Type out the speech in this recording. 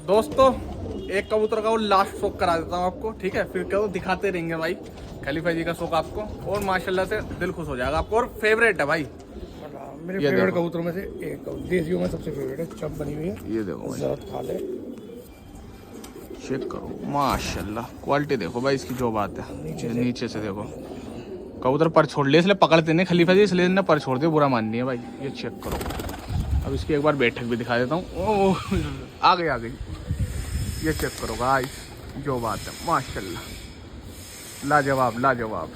दोस्तों एक कबूतर का वो लास्ट शौक करा देता हूँ आपको, ठीक है? फिर क्या दिखाते रहेंगे भाई खलीफा जी का शौक आपको, और माशाल्लाह से दिल खुश हो जाएगा आपको। और फेवरेट है भाई, मेरे ये फेवरेट देखो। कबूतरों में से एक देसियों में सबसे फेवरेट है, चप बनी हुई है। ये देखो भाई, जरा खा ले, चेक करो माशाल्लाह, क्वालिटी देखो भाई इसकी, जो बात है। नीचे से देखो, कबूतर पर छोड़ ले इसलिए पकड़ते नहीं खलीफा जी, इसलिए इन्हें पर छोड़ दे, बुरा माननी है भाई। ये चेक करो। अब इसकी एक बार बैठक भी दिखा देता हूँ। ओह आ गई आ गई। ये चेक करो भाई, जो बात है माशाल्लाह, लाजवाब लाजवाब।